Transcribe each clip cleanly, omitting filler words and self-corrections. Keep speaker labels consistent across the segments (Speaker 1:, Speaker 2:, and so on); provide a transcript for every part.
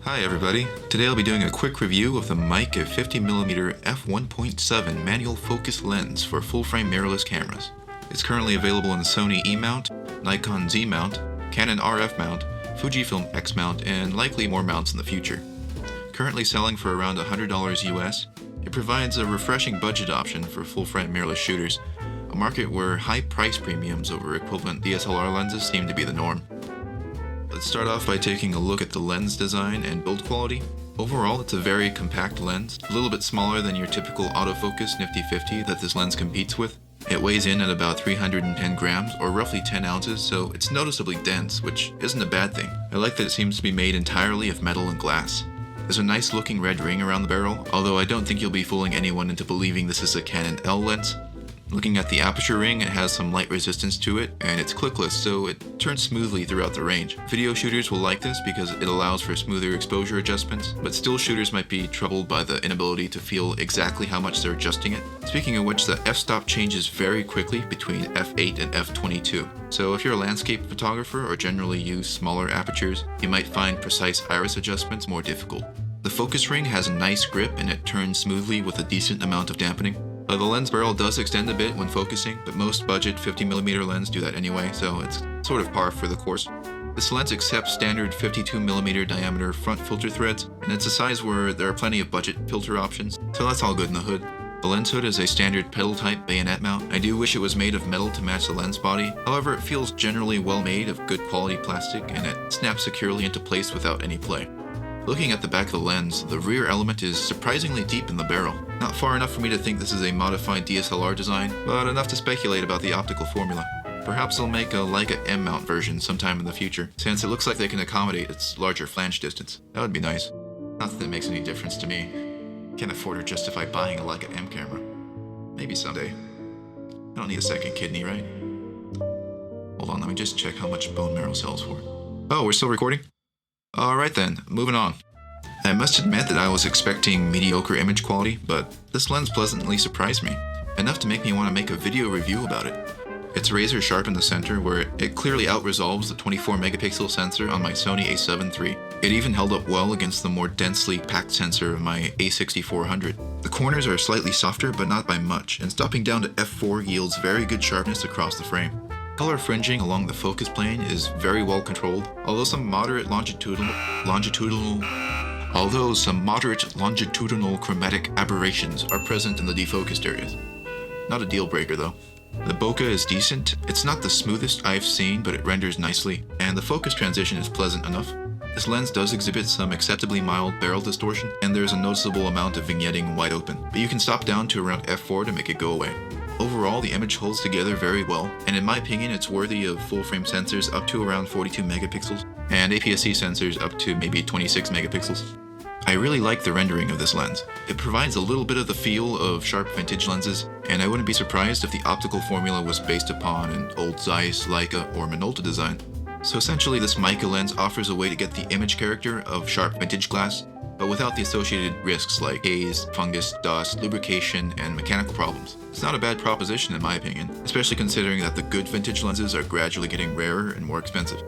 Speaker 1: Hi everybody, today I'll be doing a quick review of the Meike 50mm f1.7 manual focus lens for full-frame mirrorless cameras. It's currently available in the Sony E mount, Nikon Z mount, Canon RF mount, Fujifilm X mount, and likely more mounts in the future. Currently selling for around $100 US, it provides a refreshing budget option for full-frame mirrorless shooters, a market where high price premiums over equivalent DSLR lenses seem to be the norm. Let's start off by taking a look at the lens design and build quality. Overall, it's a very compact lens, a little bit smaller than your typical autofocus nifty 50 that this lens competes with. It weighs in at about 310 grams, or roughly 10 ounces, so it's noticeably dense, which isn't a bad thing. I like that it seems to be made entirely of metal and glass. There's a nice looking red ring around the barrel, although I don't think you'll be fooling anyone into believing this is a Canon L lens. Looking at the aperture ring, it has some light resistance to it, and it's clickless, so it turns smoothly throughout the range. Video shooters will like this because it allows for smoother exposure adjustments, but still shooters might be troubled by the inability to feel exactly how much they're adjusting it. Speaking of which, the f-stop changes very quickly between f8 and f22. So if you're a landscape photographer or generally use smaller apertures, you might find precise iris adjustments more difficult. The focus ring has a nice grip and it turns smoothly with a decent amount of dampening. The lens barrel does extend a bit when focusing, but most budget 50mm lenses do that anyway, so it's sort of par for the course. This lens accepts standard 52mm diameter front filter threads, and it's a size where there are plenty of budget filter options, so that's all good in the hood. The lens hood is a standard pedal-type bayonet mount. I do wish it was made of metal to match the lens body, however it feels generally well made of good quality plastic, and it snaps securely into place without any play. Looking at the back of the lens, the rear element is surprisingly deep in the barrel. Not far enough for me to think this is a modified DSLR design, but enough to speculate about the optical formula. Perhaps they'll make a Leica M mount version sometime in the future, since it looks like they can accommodate its larger flange distance. That would be nice. Not that it makes any difference to me. Can't afford or justify buying a Leica M camera. Maybe someday. I don't need a second kidney, right? Hold on, let me just check how much bone marrow sells for. Oh, we're still recording? Alright then, moving on. I must admit that I was expecting mediocre image quality, but this lens pleasantly surprised me, enough to make me want to make a video review about it. It's razor sharp in the center where it clearly outresolves the 24 megapixel sensor on my Sony a7 III. It even held up well against the more densely packed sensor of my a6400. The corners are slightly softer but not by much, and stopping down to f4 yields very good sharpness across the frame. Color fringing along the focus plane is very well controlled, although some moderate longitudinal chromatic aberrations are present in the defocused areas. Not a deal breaker though. The bokeh is decent. It's not the smoothest I've seen, but it renders nicely, and the focus transition is pleasant enough. This lens does exhibit some acceptably mild barrel distortion, and there's a noticeable amount of vignetting wide open, but you can stop down to around f4 to make it go away. Overall, the image holds together very well, and in my opinion it's worthy of full-frame sensors up to around 42 megapixels, and APS-C sensors up to maybe 26 megapixels. I really like the rendering of this lens. It provides a little bit of the feel of sharp vintage lenses, and I wouldn't be surprised if the optical formula was based upon an old Zeiss, Leica, or Minolta design. So essentially this Meike lens offers a way to get the image character of sharp vintage glass, but without the associated risks like haze, fungus, dust, lubrication, and mechanical problems. It's not a bad proposition in my opinion, especially considering that the good vintage lenses are gradually getting rarer and more expensive.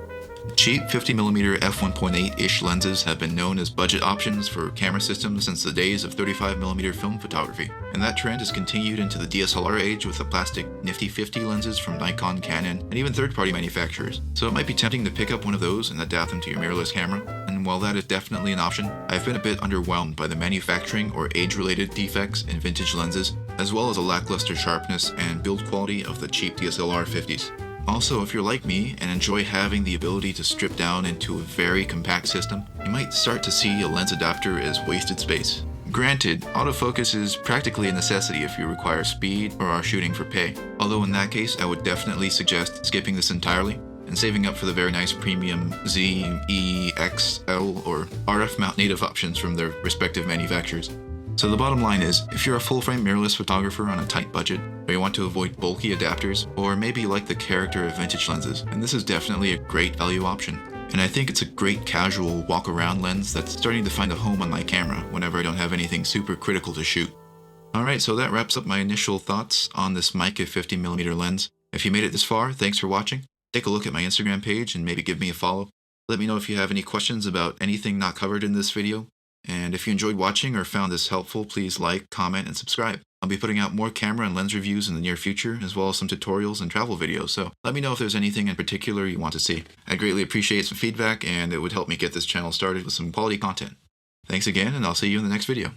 Speaker 1: Cheap 50mm f1.8-ish lenses have been known as budget options for camera systems since the days of 35mm film photography, and that trend has continued into the DSLR age with the plastic nifty 50 lenses from Nikon, Canon, and even third-party manufacturers. So it might be tempting to pick up one of those and adapt them to your mirrorless camera, and while that is definitely an option, I've been a bit underwhelmed by the manufacturing or age-related defects in vintage lenses, as well as the lackluster sharpness and build quality of the cheap DSLR 50s. Also, if you're like me and enjoy having the ability to strip down into a very compact system, you might start to see a lens adapter as wasted space. Granted, autofocus is practically a necessity if you require speed or are shooting for pay, although in that case I would definitely suggest skipping this entirely and saving up for the very nice premium Z, E, X, L, or RF mount native options from their respective manufacturers. So the bottom line is, if you're a full-frame mirrorless photographer on a tight budget, or you want to avoid bulky adapters, or maybe you like the character of vintage lenses, then this is definitely a great value option. And I think it's a great casual walk-around lens that's starting to find a home on my camera whenever I don't have anything super critical to shoot. Alright, so that wraps up my initial thoughts on this Meike 50mm lens. If you made it this far, thanks for watching. Take a look at my Instagram page and maybe give me a follow. Let me know if you have any questions about anything not covered in this video. And if you enjoyed watching or found this helpful, please like, comment, and subscribe. I'll be putting out more camera and lens reviews in the near future, as well as some tutorials and travel videos, so let me know if there's anything in particular you want to see. I'd greatly appreciate some feedback, and it would help me get this channel started with some quality content. Thanks again, and I'll see you in the next video.